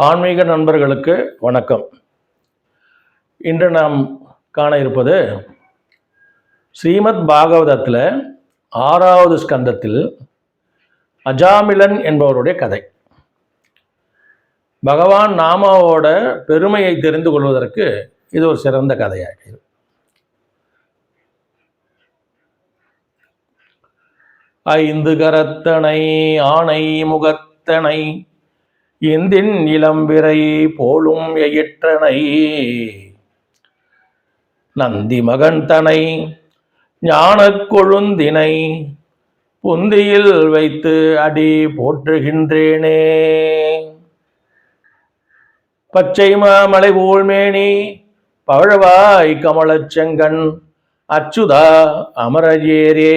ஆன்மீக நண்பர்களுக்கு வணக்கம். இன்று நாம் காண இருப்பது ஸ்ரீமத் பாகவதத்தில் 6வது ஸ்கந்தத்தில் அஜாமிலன் என்பவருடைய கதை. பகவான் நாமாவோட பெருமையை தெரிந்து கொள்வதற்கு இது ஒரு சிறந்த கதையாகிறது. ஐந்து கரத்தனை ஆணை முகத்தனை இந்தின் இளம்பிறை போலும் எயிற்றனை நந்தி மகன் தனை ஞானக் கொழுந்தினை புந்தியில் வைத்து அடி போற்றுகின்றேனே. பச்சை மாமலை போல்மேனி பவழவாய் கமலச் செங்கண் அச்சுதா அமரஜேரே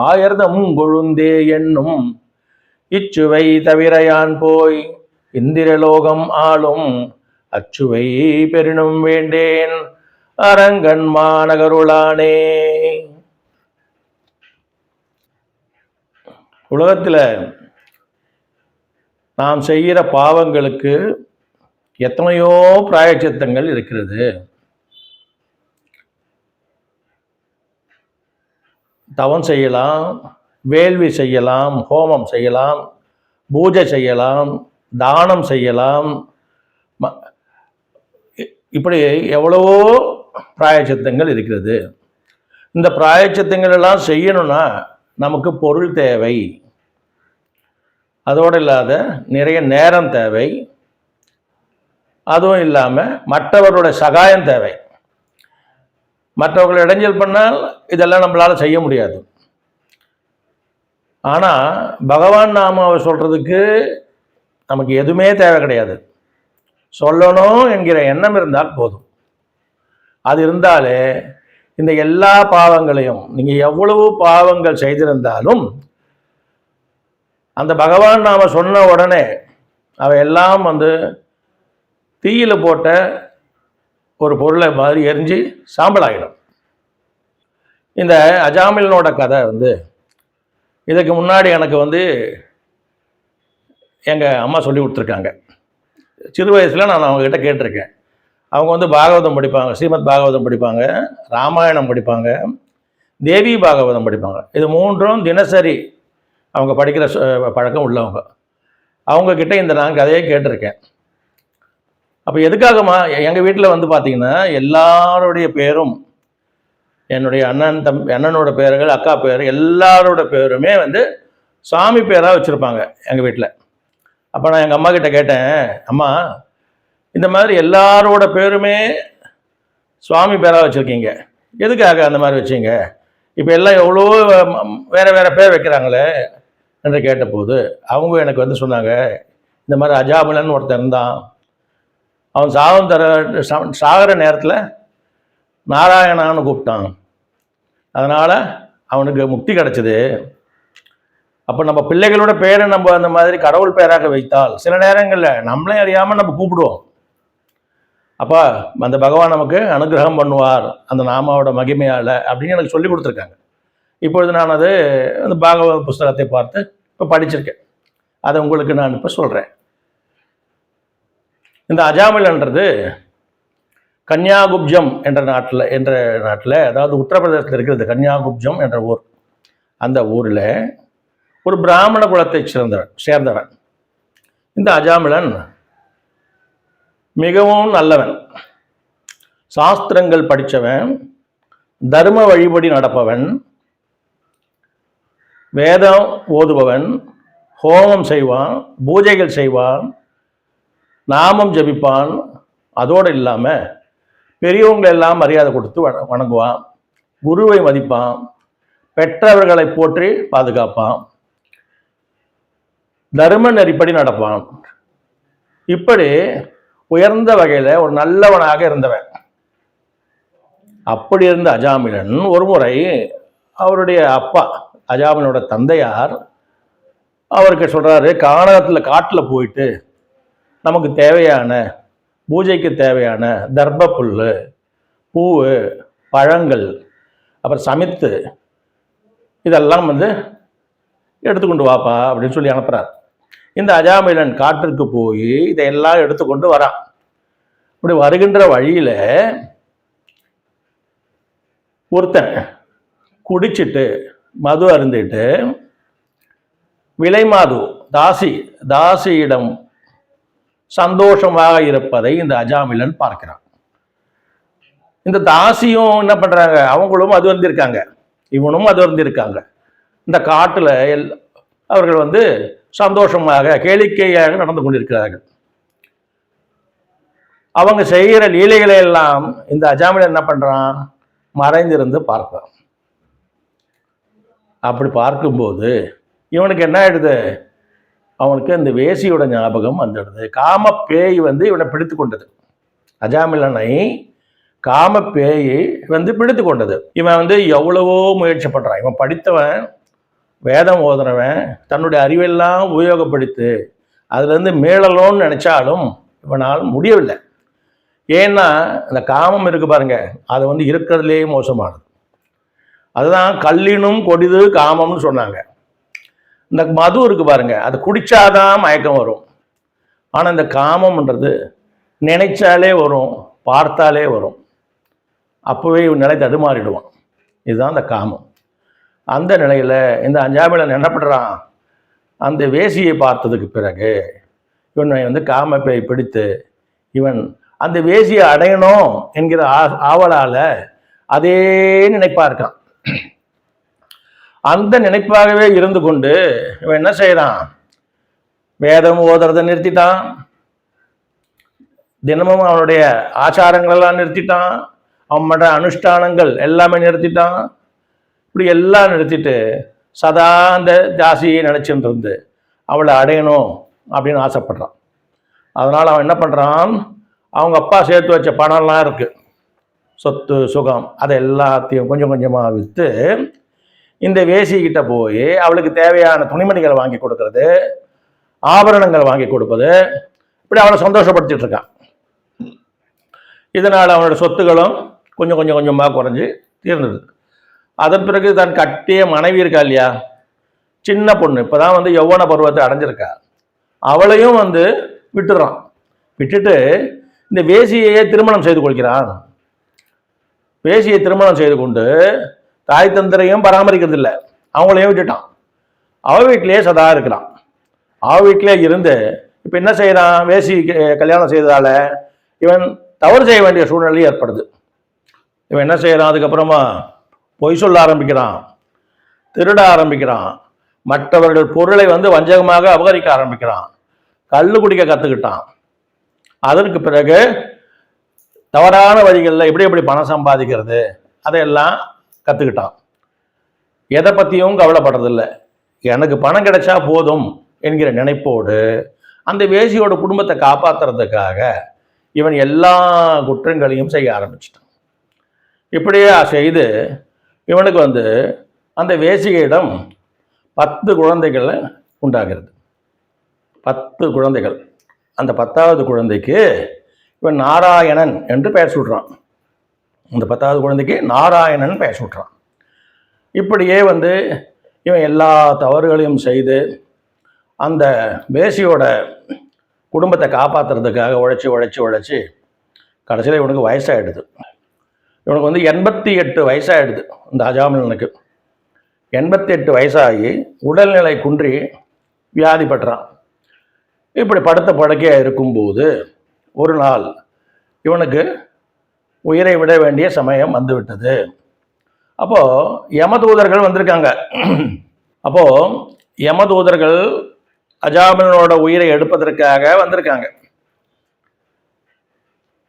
ஆயர்தம் கொழுந்தே என்னும் இச்சுவை தவிரையான் போய் இந்திரலோகம் ஆளும் அச்சுவை பெரினும் வேண்டேன் அரங்கன் மாநகருளானே. உலகத்தில் நாம் செய்கிற பாவங்களுக்கு எத்தனையோ பிராயச்சித்தங்கள் இருக்கிறது. தவம் செய்யலாம், வேள்வி செய்யலாம், ஹோமம் செய்யலாம், பூஜை செய்யலாம், தானம் செய்யலாம். இப்படி எவ்வளவோ பிராயச்சித்தங்கள் இருக்கிறது. இந்த பிராயச்சித்தங்கள் எல்லாம் செய்யணும்னா நமக்கு பொருள் தேவை, அதோடு இல்லாத நிறைய நேரம் தேவை, அதுவும் இல்லாமல் மற்றவர்களோட சகாயம் தேவை. மற்றவர்கள் இடைஞ்சல் பண்ணால் இதெல்லாம் நம்மளால் செய்ய முடியாது. ஆனால் பகவான் நாமாவை சொல்கிறதுக்கு நமக்கு எதுவுமே தேவை கிடையாது. சொல்லணும் என்கிற எண்ணம் இருந்தால் போதும். அது இருந்தாலே இந்த எல்லா பாவங்களையும், நீங்கள் எவ்வளவு பாவங்கள் செய்திருந்தாலும் அந்த பகவான் நாம சொன்ன உடனே அவையெல்லாம் தீயில போட்ட ஒரு பொருளை மாதிரி எரிஞ்சு சாம்பலாகிடும். இந்த அஜாமிலனோட கதை இதுக்கு முன்னாடி எனக்கு எங்கள் அம்மா சொல்லி கொடுத்துருக்காங்க. சிறு வயசில் நான் அவங்கக்கிட்ட கேட்டிருக்கேன். அவங்க பாகவதம் படிப்பாங்க, ஸ்ரீமத் பாகவதம் படிப்பாங்க, ராமாயணம் படிப்பாங்க, தேவி பாகவதம் படிப்பாங்க. இது மூன்றும் தினசரி அவங்க படிக்கிற பழக்கம் உள்ளவங்க. அவங்கக்கிட்ட நான் கதையை கேட்டிருக்கேன். அப்போ எதுக்காகமா எங்கள் வீட்டில் பார்த்தீங்கன்னா எல்லாருடைய பேரும், என்னுடைய அண்ணனோட பேர்கள், அக்கா பேர், எல்லாரோட பேருமே சாமி பேராக வச்சுருப்பாங்க எங்கள் வீட்டில். அப்போ நான் எங்கள் அம்மா கிட்ட கேட்டேன், அம்மா இந்த மாதிரி எல்லாரோட பேருமே சுவாமி பேராக வச்சுருக்கீங்க, எதுக்காக அந்த மாதிரி வச்சிங்க? இப்போ எல்லாம் எவ்வளோ வேறு வேறு பேர் வைக்கிறாங்களே என்று கேட்டபோது அவங்க எனக்கு சொன்னாங்க, இந்த மாதிரி அஜாமிலன் ஒருத்தன் இருந்தான், அவன் சாகிற நேரத்தில் நாராயணான்னு கூப்பிட்டான், அதனால் அவனுக்கு முக்தி கிடச்சிது. அப்போ நம்ம பிள்ளைகளோட பேரை நம்ம அந்த மாதிரி கடவுள் பேராக வைத்தால் சில நேரங்களில் நம்மளே அறியாமல் நம்ம கூப்பிடுவோம். அப்போ அந்த பகவான் நமக்கு அனுகிரகம் பண்ணுவார் அந்த நாமாவோட மகிமையால் அப்படின்னு எனக்கு சொல்லி கொடுத்துருக்காங்க. இப்பொழுது நான் அந்த பாகவத புஸ்தகத்தை பார்த்து இப்போ படிச்சிருக்கேன். அதை உங்களுக்கு நான் இப்போ சொல்கிறேன். இந்த அஜாமிலன்றது கன்யாகுப்ஜம் என்ற நாட்டில் அதாவது உத்தரப்பிரதேசத்தில் இருக்கிறது. கன்யாகுப்ஜம் என்ற ஊர். அந்த ஊரில் ஒரு பிராமண குலத்தை சேர்ந்தவன் இந்த அஜாமிலன். மிகவும் நல்லவன், சாஸ்திரங்கள் படித்தவன், தர்ம வழிபடி நடப்பவன், வேதம் ஓதுபவன், ஹோமம் செய்வான், பூஜைகள் செய்வான், நாமம் ஜபிப்பான். அதோடு இல்லாமல் பெரியவங்களை எல்லாம் மரியாதை கொடுத்து வணங்குவான், குருவை மதிப்பான், பெற்றவர்களை போற்றி பாதுகாப்பான், தர்ம நெறிப்படி நடப்பான். இப்படி உயர்ந்த வகையில் ஒரு நல்லவனாக இருந்தவன். அப்படி இருந்த அஜாமிலன் ஒரு முறை அவருடைய அப்பா, அஜாமிலனோட தந்தையார், அவருக்கு சொல்கிறாரு, காட்டில் போயிட்டு நமக்கு தேவையான பூஜைக்கு தேவையான தர்ப புல், பூவு, பழங்கள், அப்புறம் சமித்து இதெல்லாம் எடுத்துக்கொண்டு வாப்பா அப்படின்னு சொல்லி அனுப்புகிறார். இந்த அஜாமிலன் காட்டிற்கு போய் இதையெல்லாம் எடுத்துக்கொண்டு வரான். இப்படி வருகின்ற வழியில ஒருத்தன் குடிச்சிட்டு மது அருந்திட்டு விலைமாது தாசியிடம் சந்தோஷமாக இருப்பதை இந்த அஜாமிலன் பார்க்கிறான். இந்த தாசியும் என்ன பண்றாங்க, அவங்களும் அது வந்திருக்காங்க, இவனும் அது வந்திருக்காங்க. இந்த காட்டுல அவர்கள் சந்தோஷமாக கேளிக்கையாக நடந்து கொண்டிருக்கிறார்கள். அவங்க செய்கிற லீலைகளை எல்லாம் இந்த அஜாமிலன் என்ன பண்றான், மறைந்திருந்து பார்க்கிறான். அப்படி பார்க்கும்போது இவனுக்கு என்ன ஆயிடுது, அவனுக்கு இந்த வேசியோட ஞாபகம் வந்துடுது. காம பேய் இவனை பிடித்து கொண்டது. அஜாமிலனை காம பேய் பிடித்து கொண்டது. இவன் எவ்வளவோ முயற்சி பண்றான். இவன் படித்தவன், வேதம் ஓதுனவன், தன்னுடைய அறிவெல்லாம் உபயோகப்படுத்தி அதுலேருந்து மீளலோன்னு நினைச்சாலும் இவனால் முடியவில்லை. ஏன்னா அந்த காமம் இருக்கு பாருங்க, அது இருக்கிறதுலே மோசமானது. அதுதான் கல்லினும் கொடிது காமம்னு சொன்னாங்க. இந்த மது இருக்கு பாருங்க, அது குடிச்சாதான் மயக்கம் வரும். ஆனால் இந்த காமம்ன்றது நினைச்சாலே வரும், பார்த்தாலே வரும். அப்போவே நிலை தடுமாறிடுவான். இதுதான் இந்த காமம். அந்த நிலையில் இந்த அஜாமிலன் என்ன பண்ணுறான், அந்த வேசியை பார்த்ததுக்கு பிறகு இவனை காமப்பை பிடித்து இவன் அந்த வேசியை அடையணும் என்கிற ஆவலால் அதே நினைப்பா இருக்கான். அந்த நினைப்பாகவே இருந்து கொண்டு இவன் என்ன செய்யறான், வேதம் ஓதுறதை நிறுத்திட்டான், தினமும் அவனுடைய ஆச்சாரங்கள் எல்லாம் நிறுத்திட்டான், அவனோட அனுஷ்டானங்கள் எல்லாமே நிறுத்திட்டான். இப்படி எல்லாம் நிறுத்திட்டு சதா அந்த ஜாசியை நினைச்சுட்டு இருந்து அவளை அடையணும் அப்படின்னு ஆசைப்படுறான். அதனால் அவன் என்ன பண்ணுறான், அவங்க அப்பா சேர்த்து வச்ச பணம்லாம் இருக்கு, சொத்து சுகம், அதை எல்லாத்தையும் கொஞ்சம் கொஞ்சமாக விற்று இந்த வேசிக்கிட்ட போய் அவளுக்கு தேவையான துணிமணிகளை வாங்கி கொடுக்கறது, ஆபரணங்கள் வாங்கி கொடுப்பது, இப்படி அவளை சந்தோஷப்படுத்திட்டு இருக்கான். இதனால் அவனோட சொத்துகளும் கொஞ்சம் கொஞ்சம் கொஞ்சமாக குறைஞ்சி தீர்ந்தது. அதன் பிறகு தான் கட்டிய மனைவி இருக்கா இல்லையா, சின்ன பொண்ணு, இப்போ தான் யௌவன பருவத்தை அடைஞ்சிருக்கா, அவளையும் விட்டுறான். விட்டுட்டு இந்த வேசியையே திருமணம் செய்து கொள்கிறான். வேசியை திருமணம் செய்து கொண்டு தாய் தந்தரையும் பராமரிக்கிறது இல்லை, அவங்களையும் விட்டுட்டான். அவ வீட்டிலேயே சதா இருக்கிறான். அவ வீட்டிலே இருந்து இப்போ என்ன செய்யறான், வேசி கல்யாணம் செய்ததால இவன் தவறு செய்ய வேண்டிய சூழ்நிலை ஏற்படுது. இவன் என்ன செய்யறான், அதுக்கப்புறமா பொய் சொல்ல ஆரம்பிக்கிறான், திருட ஆரம்பிக்கிறான், மற்றவர்கள் பொருளை வஞ்சகமாக அபகரிக்க ஆரம்பிக்கிறான், கள்ளு குடிக்க கற்றுக்கிட்டான். அதற்கு பிறகு தவறான வழிகளில் எப்படி எப்படி பணம் சம்பாதிக்கிறது அதையெல்லாம் கற்றுக்கிட்டான். எதை பற்றியும் கவலைப்படுறதில்லை, எனக்கு பணம் கிடைச்சா போதும் என்கிற நினைப்போடு அந்த வேசியோட குடும்பத்தை காப்பாற்றுறதுக்காக இவன் எல்லா குற்றங்களையும் செய்ய ஆரம்பிச்சிட்டான். இப்படியே செய்து இவனுக்கு அந்த வேசிகையிடம் 10 குழந்தைகள் உண்டாகிறது. 10 குழந்தைகள். அந்த 10வது குழந்தைக்கு இவன் நாராயணன் என்று பெயர் சூட்டுறான். அந்த 10வது குழந்தைக்கு நாராயணன் பெயர் சூட்டுறான். இப்படியே இவன் எல்லா தவறுகளையும் செய்து அந்த வேசியோட குடும்பத்தை காப்பாற்றுறதுக்காக உழைச்சி கடைசியில் இவனுக்கு வயசாகிடுது. இவனுக்கு 88 வயசாகிடுது. இந்த அஜாமிலனுக்கு 88 வயசாகி உடல்நிலை குன்றி வியாதிப்பட்டுறான். இப்படி படுத்த படுக்கையாக இருக்கும்போது ஒரு நாள் இவனுக்கு உயிரை விட வேண்டிய சமயம் வந்துவிட்டது. அப்போது யமதூதர்கள் வந்திருக்காங்க. அப்போது யமதூதர்கள் அஜாமிலனோட உயிரை எடுப்பதற்காக வந்திருக்காங்க.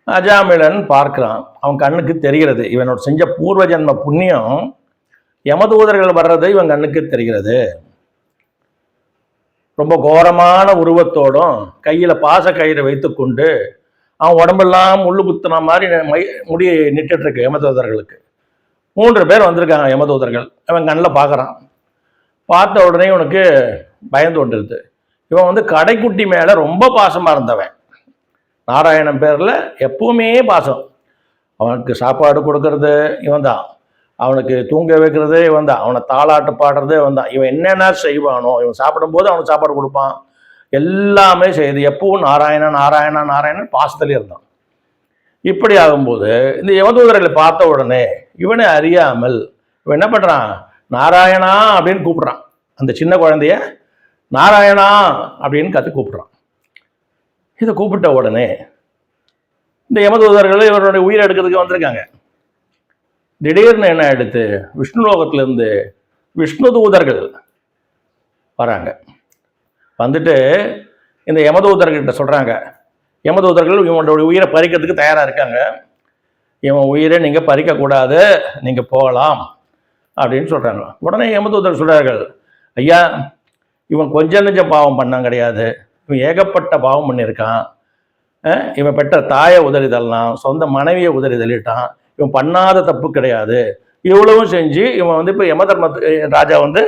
அஜாமிலன் பார்க்கிறான், அவன் கண்ணுக்கு தெரிகிறது, இவனோட செஞ்ச பூர்வ ஜென்ம புண்ணியம் யமதூதர்கள் வர்றது இவன் கண்ணுக்கு தெரிகிறது. ரொம்ப கோரமான உருவத்தோடும் கையில் பாச கயிறை வைத்து கொண்டு அவன் உடம்பெல்லாம் முள்ளு குத்துன மாதிரி முடி நிட்டுட்டு இருக்கு யமதூதர்களுக்கு. 3 பேர் வந்திருக்காங்க யமதூதர்கள். அவன் கண்ணில் பார்க்குறான். பார்த்த உடனே இவனுக்கு பயந்து கொண்டிருது. இவன் கடைக்குட்டி மேலே ரொம்ப பாசமாக இருந்தவன். நாராயணன் பேரில் எப்பவுமே பாசம். அவனுக்கு சாப்பாடு கொடுக்கறது இவன் தான், அவனுக்கு தூங்க வைக்கிறது இவன் தான், அவனை தாளாட்டு பாடுறது இவன் தான். இவன் என்னென்ன செய்வானோ, இவன் சாப்பிடும்போது அவனுக்கு சாப்பாடு கொடுப்பான், எல்லாமே செய்து எப்பவும் நாராயணா நாராயணா நாராயணன் பாசத்திலே இருந்தான். இப்படி ஆகும்போது இந்த யமதூதர்களை பார்த்த உடனே இவனை அறியாமல் இவன் என்ன பண்ணுறான், நாராயணா அப்படின்னு கூப்பிட்றான். அந்த சின்ன குழந்தைய நாராயணா அப்படின்னு கற்று கூப்பிட்றான். இதை கூப்பிட்ட உடனே இந்த யமதூதர்கள் இவருடைய உயிரை எடுக்கிறதுக்கு வந்திருக்காங்க. திடீர்னு என்ன எடுத்து விஷ்ணு லோகத்திலேருந்து விஷ்ணு தூதர்கள் வராங்க. வந்துட்டு இந்த யமதூதர்கிட்ட சொல்கிறாங்க, யமதூதர்கள் இவனுடைய உயிரை பறிக்கிறதுக்கு தயாராக இருக்காங்க, இவன் உயிரை நீங்கள் பறிக்கக்கூடாது, நீங்கள் போகலாம் அப்படின்னு சொல்கிறாங்க. உடனே யமதூதர் சொல்கிறார்கள், ஐயா இவன் கொஞ்சம் நெஞ்சம் பாவம் பண்ணான் கிடையாது, இவன் ஏகப்பட்ட பாவம் பண்ணியிருக்கான். இவன் பெற்ற தாயை உதறி தள்ளலாம், சொந்த மனைவியை உதறி தள்ளிட்டான், இவன் பண்ணாத தப்பு கிடையாது. இவ்வளவும் செஞ்சு இவன் வந்து இப்போ யமதர்ம ராஜா வந்து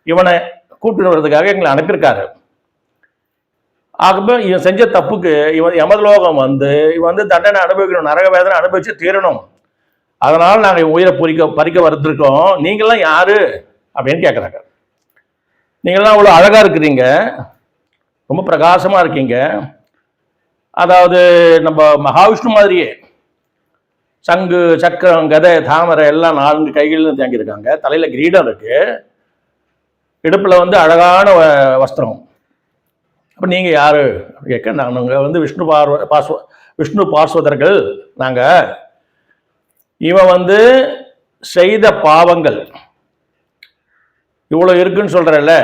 இவனை கூப்பிட்டு வர்றதுக்காக எங்களை அனுப்பியிருக்காரு. ஆகவே இவன் செஞ்ச தப்புக்கு இவன் யமலோகம் வந்து இவன் வந்து தண்டனை அனுபவிக்கணும், நரக வேதனை அனுபவிச்சு தீரணும். அதனால் நாங்கள் இவன் உயிரை பறிக்க வந்திருக்கோம், நீங்கள்லாம் யாரு அப்படின்னு கேட்குறாங்க. நீங்கள்லாம் அவ்வளோ அழகாக இருக்கிறீங்க, ரொம்ப பிரகாசமாக இருக்கீங்க, அதாவது நம்ம மகாவிஷ்ணு மாதிரியே சங்கு சக்கரம் கதை தாமரை எல்லாம் 4 கைகளிலும் தேங்கியிருக்காங்க, தலையில் கிரீடம் இருக்கு, இடுப்பில் வந்து அழகான வஸ்திரம். அப்போ நீங்கள் யார் கேட்க, நாங்கள் வந்து விஷ்ணு பார்ஸ்வதர்கள். நாங்கள் இவன் வந்து செய்த பாவங்கள் இவ்வளோ இருக்குன்னு சொல்கிறல்ல,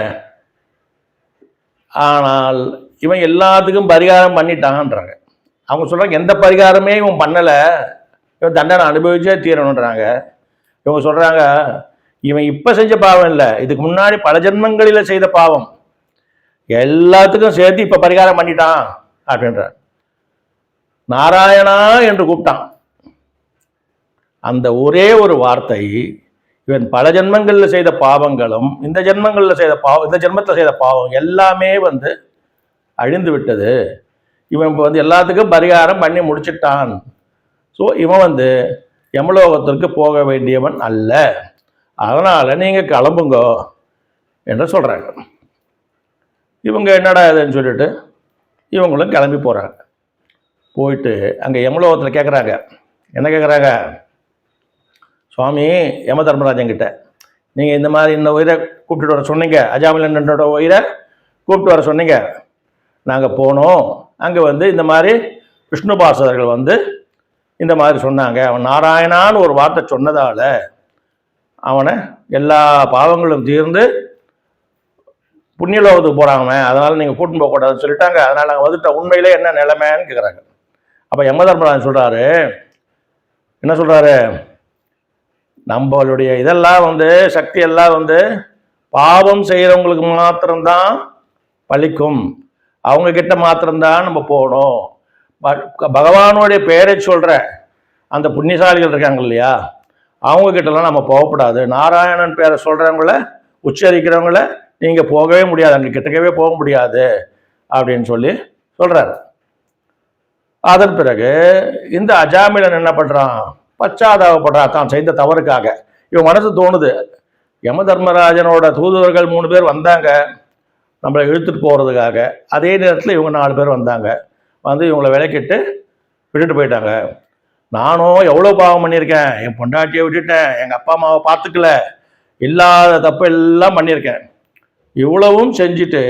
ஆனால் இவன் எல்லாத்துக்கும் பரிகாரம் பண்ணிட்டான்றாங்க. அவங்க சொல்கிறாங்க எந்த பரிகாரமே இவன் பண்ணலை, இவன் தண்டனை அனுபவிச்சே தீரணுன்றாங்க. இவங்க சொல்கிறாங்க இவன் இப்போ செஞ்ச பாவம் இல்லை, இதுக்கு முன்னாடி பல ஜென்மங்களில் செய்த பாவம் எல்லாத்துக்கும் சேர்த்து இப்போ பரிகாரம் பண்ணிட்டான் அப்படின்றார். நாராயணா என்று கூப்பிட்டான். அந்த ஒரே ஒரு வார்த்தை இவன் பல ஜென்மங்களில் செய்த பாவங்களும் இந்த ஜென்மத்தில் செய்த பாவம் எல்லாமே வந்து அழிந்து விட்டது. இவன் இப்போ வந்து எல்லாத்துக்கும் பரிகாரம் பண்ணி முடிச்சிட்டான். ஸோ இவன் வந்து யமலோகத்திற்கு போக வேண்டியவன் அல்ல, அதனால் நீங்கள் கிளம்புங்க என்று சொல்கிறாங்க. இவங்க என்னடா இதுன்னு சொல்லிட்டு இவங்களும் கிளம்பி போகிறாங்க. போயிட்டு அங்கே யமலோகத்தில் கேட்குறாங்க, என்ன கேட்குறாங்க, சுவாமி யம தர்மராஜன்கிட்ட நீங்கள் இந்த மாதிரி இந்த உயிரை கூப்பிட்டு வர சொன்னீங்க, அஜாமிலனோட உயிரை கூப்பிட்டு வர சொன்னீங்க, நாங்கள் போனோம், அங்கே வந்து இந்த மாதிரி விஷ்ணு பார்ஷதர்கள் வந்து இந்த மாதிரி சொன்னாங்க, அவன் நாராயணான்னு ஒரு வார்த்தை சொன்னதால் அவனை எல்லா பாவங்களும் தீர்ந்து புண்ணியலோகத்துக்கு போகிறாங்க, அதனால் நீங்கள் கூட்டின்னு போகக்கூடாதுன்னு சொல்லிட்டாங்க, அதனால் நாங்கள் வந்துட்டோம், உண்மையிலே என்ன நிலைமைன்னு கேட்குறாங்க. அப்போ யம தர்மராஜன் சொல்கிறாரு, என்ன சொல்கிறாரு, நம்மளுடைய இதெல்லாம் வந்து சக்தி எல்லாம் வந்து பாவம் செய்கிறவங்களுக்கு மாத்திரம்தான் பழிக்கும், அவங்க கிட்ட மாத்திரம்தான் நம்ம போகணும். பகவானுடைய பேரை சொல்கிற அந்த புண்ணியசாலிகள் இருக்காங்க இல்லையா, அவங்க கிட்டலாம் நம்ம போகக்கூடாது, நாராயணன் பேரை சொல்கிறவங்கள உச்சரிக்கிறவங்கள நீங்கள் போகவே முடியாது, அங்கே கிட்டக்கவே போக முடியாது அப்படின்னு சொல்லி சொல்கிறார். அதன் பிறகு இந்த அஜாமிலன் என்ன பண்ணுறான், பச்சாதாபப்படுறான் தான் செய்த தவறுக்காக. இவன் மனசு தோணுது, யம தர்மராஜனோட தூதுவர்கள் 3 பேர் வந்தாங்க நம்மளை இழுத்துட்டு போகிறதுக்காக, அதே நேரத்தில் இவங்க 4 பேர் வந்தாங்க, வந்து இவங்களை விலைக்கிட்டு விட்டுட்டு போயிட்டாங்க. நானும் எவ்வளோ பாவம் பண்ணியிருக்கேன், என் பொண்டாட்டியை விட்டுட்டேன், எங்கள் அப்பா அம்மாவை பார்த்துக்கல, இல்லாத தப்பு எல்லாம் பண்ணியிருக்கேன், இவ்வளவும் செஞ்சுட்டு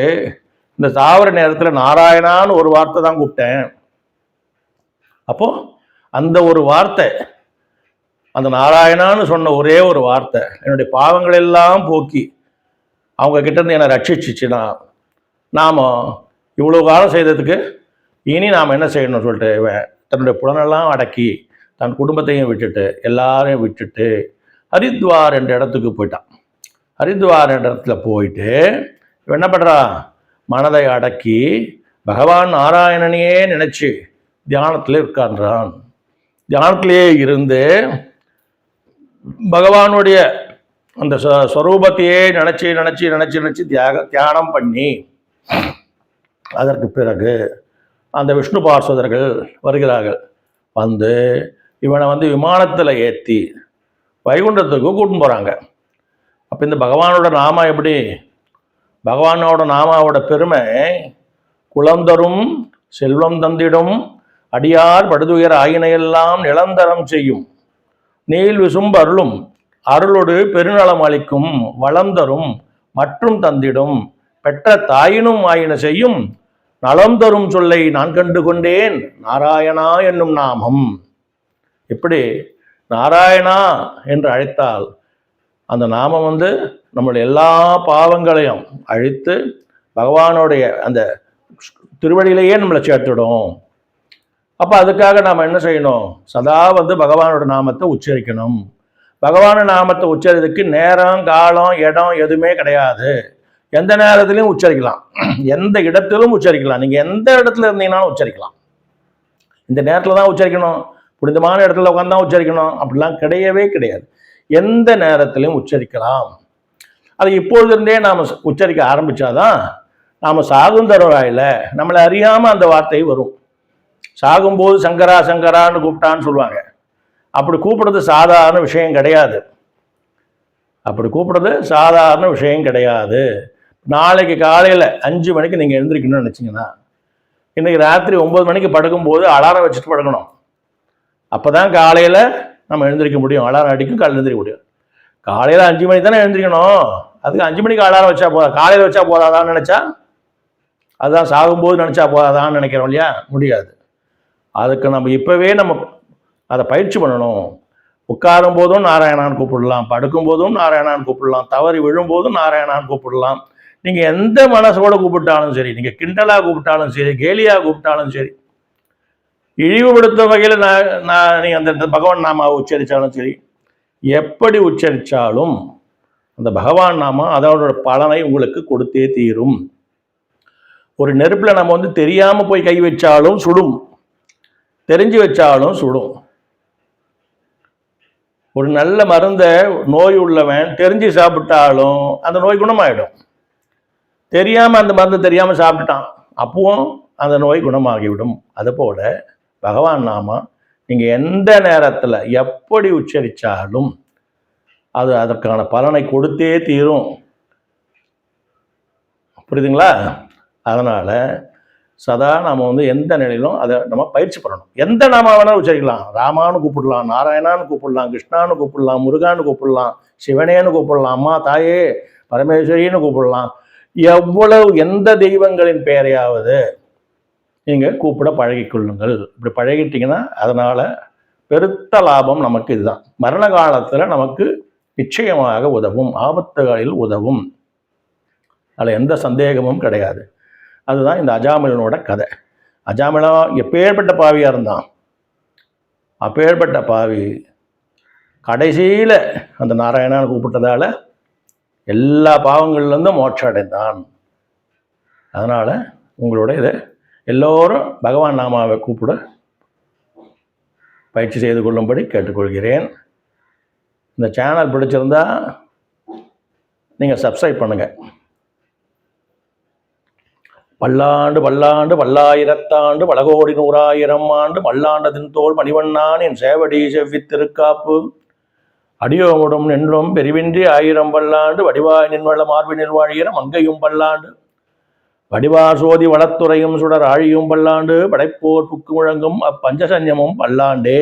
இந்த தாவர நேரத்தில் நாராயணான்னு ஒரு வார்த்தை தான் கூப்பிட்டேன். அப்போது அந்த ஒரு வார்த்தை, அந்த நாராயணான்னு சொன்ன ஒரே ஒரு வார்த்தை என்னுடைய பாவங்கள் எல்லாம் போக்கி அவங்க கிட்டேருந்து என்னை ரட்சிச்சிச்சுன்னா நாம் இவ்வளோ காலம் செய்ததுக்கு இனி நாம் என்ன செய்யணும்னு சொல்லிட்டு இவன் தன்னுடைய புலனெல்லாம் அடக்கி தன் குடும்பத்தையும் விட்டுட்டு எல்லாரையும் விட்டுட்டு ஹரித்வார் என்ற இடத்துக்கு போயிட்டான். ஹரித்வார் என்ற இடத்துல போயிட்டு இவன் என்ன பண்ணுறான், மனதை அடக்கி பகவான் நாராயணனையே நினச்சி தியானத்தில் உட்கார்றான். தியானத்திலேயே இருந்து பகவானுடைய அந்த ஸ்வரூபத்தையே நினச்சி நினச்சி நினச்சி நினச்சி தியானம் பண்ணி அதற்கு பிறகு அந்த விஷ்ணு பார்ஷதர்கள் வருகிறார்கள். வந்து இவனை வந்து விமானத்தில் ஏற்றி வைகுண்டத்துக்கு கூட்டின்னு போகிறாங்க. அப்போ இந்த பகவானோட நாமம் எப்படி, பகவானோட நாமாவோட பெருமை குளந்தரும் செல்வம் தந்திடும் அடியார் படுதுயர் ஆயினையெல்லாம் நிலந்தரம் செய்யும் நீள் விசும்பு அருளும் அருளொடு பெருநலம் அளிக்கும் வளந்தரும் மற்றும் தந்திடும் பெற்ற தாயினும் ஆயின செய்யும் நலம் தரும் சொல்லை நான் கண்டு கொண்டேன் நாராயணா என்னும் நாமம். இப்படி நாராயணா என்று அழைத்தால் அந்த நாமம் நம்மளுடைய எல்லா பாவங்களையும் அழித்து பகவானுடைய அந்த திருவடியிலேயே நம்மளை சேர்த்துடும். அப்போ அதுக்காக நாம் என்ன செய்யணும்? சதா பகவானோட நாமத்தை உச்சரிக்கணும். பகவான நாமத்தை உச்சரிக்கிறதுக்கு நேரம், காலம், இடம் எதுவுமே கிடையாது. எந்த நேரத்திலையும் உச்சரிக்கலாம், எந்த இடத்திலும் உச்சரிக்கலாம். நீங்கள் எந்த இடத்துல இருந்தீங்கன்னாலும் உச்சரிக்கலாம். இந்த நேரத்தில் தான் உச்சரிக்கணும், புனிதமான இடத்துல உட்காந்து தான் உச்சரிக்கணும் அப்படிலாம் கிடையவே கிடையாது. எந்த நேரத்திலையும் உச்சரிக்கலாம். அது இப்பொழுது இருந்தே நாம் உச்சரிக்க ஆரம்பித்தாதான் நாம் சாகும் தருவாயில் நம்மளை அறியாமல் அந்த வார்த்தை வரும். சாகும்போது சங்கரா சங்கரான்னு கூப்பிட்டான்னு சொல்லுவாங்க. அப்படி கூப்பிடுறது சாதாரண விஷயம் கிடையாது. அப்படி கூப்பிடுறது சாதாரண விஷயம் கிடையாது. நாளைக்கு காலையில் 5 மணிக்கு நீங்கள் எழுந்திரிக்கணும்னு நினச்சிங்கன்னா இன்றைக்கி ராத்திரி 9 மணிக்கு படுக்கும்போது அலாரம் வச்சுட்டு படுக்கணும். அப்போ தான் காலையில் நம்ம எழுந்திரிக்க முடியும். அலாரம் அடிக்கும், காலையில் எழுந்திரிக்க முடியும். காலையில் 5 மணிக்கு தானே எழுந்திரிக்கணும். அதுக்கு 5 மணிக்கு அலாரம் வச்சா போதா? காலையில் வச்சா போதாதான்னு நினச்சா, அதுதான் சாகும்போது நினச்சா போதாதான்னு நினைக்கிறோம் இல்லையா? முடியாது. அதுக்கு நம்ம இப்போவே நம்ம அதை பயிற்சி பண்ணணும். உட்காரும் போதும் நாராயணான்னு கூப்பிடலாம், படுக்கும் போதும் நாராயணான்னு கூப்பிடலாம், தவறி விழும்போதும் நாராயணான்னு கூப்பிடலாம். நீங்கள் எந்த மனசோட கூப்பிட்டாலும் சரி, நீங்கள் கிண்டலாக கூப்பிட்டாலும் சரி, கேலியாக கூப்பிட்டாலும் சரி, இழிவுபடுத்த வகையில் நீங்கள் அந்த பகவான் நாமாவை உச்சரித்தாலும் சரி, எப்படி உச்சரித்தாலும் அந்த பகவான் நாமம் அதோட பலனை உங்களுக்கு கொடுத்தே தீரும். ஒரு நெருப்பில் நம்ம தெரியாமல் போய் கை வச்சாலும் சுடும், தெரிஞ்சு வச்சாலும் சுடும். ஒரு நல்ல மருந்தை நோய் உள்ளவன் தெரிஞ்சு சாப்பிட்டாலும் அந்த நோய் குணமாயிடும். தெரியாமல் அந்த மருந்து தெரியாமல் சாப்பிட்டுட்டான், அப்பவும் அந்த நோய் குணமாகிவிடும். அதுபோல் பகவான் நாம நீங்கள் எந்த நேரத்தில் எப்படி உச்சரித்தாலும் அது அதற்கான பலனை கொடுத்தே தீரும். புரியுதுங்களா? அதனால் சதா நாம் எந்த நிலையிலும் அதை நம்ம பயிற்சி பண்ணணும். எந்த நாம வேணாலும் உச்சரிக்கலாம். ராமான்னு கூப்பிடலாம், நாராயணான்னு கூப்பிடலாம், கிருஷ்ணான்னு கூப்பிடலாம், முருகான்னு கூப்பிடலாம், சிவனேன்னு கூப்பிடலாம், அம்மா தாயே பரமேஸ்வரின்னு கூப்பிடலாம். எவ்வளவு எந்த தெய்வங்களின் பெயரையாவது நீங்கள் கூப்பிட பழகிக்கொள்ளுங்கள். இப்படி பழகிட்டிங்கன்னா அதனால் பெருத்த லாபம் நமக்கு இதுதான். மரண காலத்தில் நமக்கு நிச்சயமாக உதவும், ஆபத்துகளில் உதவும். அதில் எந்த சந்தேகமும் கிடையாது. அதுதான் இந்த அஜாமிலனோட கதை. அஜாமிலன் எப்பேற்பட்ட பாவியாக இருந்தான். அப்பேற்பட்ட பாவி கடைசியில் அந்த நாராயணான்னு கூப்பிட்டதால எல்லா பாவங்கள்லேருந்தும் மோட்சம் அடைந்தான். அதனால் உங்களோட இதை எல்லோரும் பகவான் நாமாவை கூப்பிட பயிற்சி செய்து கொள்ளும்படி கேட்டுக்கொள்கிறேன். இந்த சேனல் பிடிச்சிருந்தா நீங்கள் சப்ஸ்கிரைப் பண்ணுங்கள். பல்லாண்டு பல்லாண்டு பல்லாயிரத்தாண்டு பலகோடி 100,000 ஆண்டு மல்லாண்டதின் தோல் மணிவண்ணான் என் சேவடி செவ்வித்திருக்காப்பு அடியோமுடும் நின்றும் பெரிவின்றி 1000 பல்லாண்டு வடிவாய் நின்வள மார்பினில் வாழ்கிற மங்கையும் பல்லாண்டு வடிவா சோதி வளத்துறையும் சுடர் ஆழியும் பல்லாண்டு படைப்போர் புக்கு முழங்கும் அப்பஞ்சசன்யமும் பல்லாண்டே.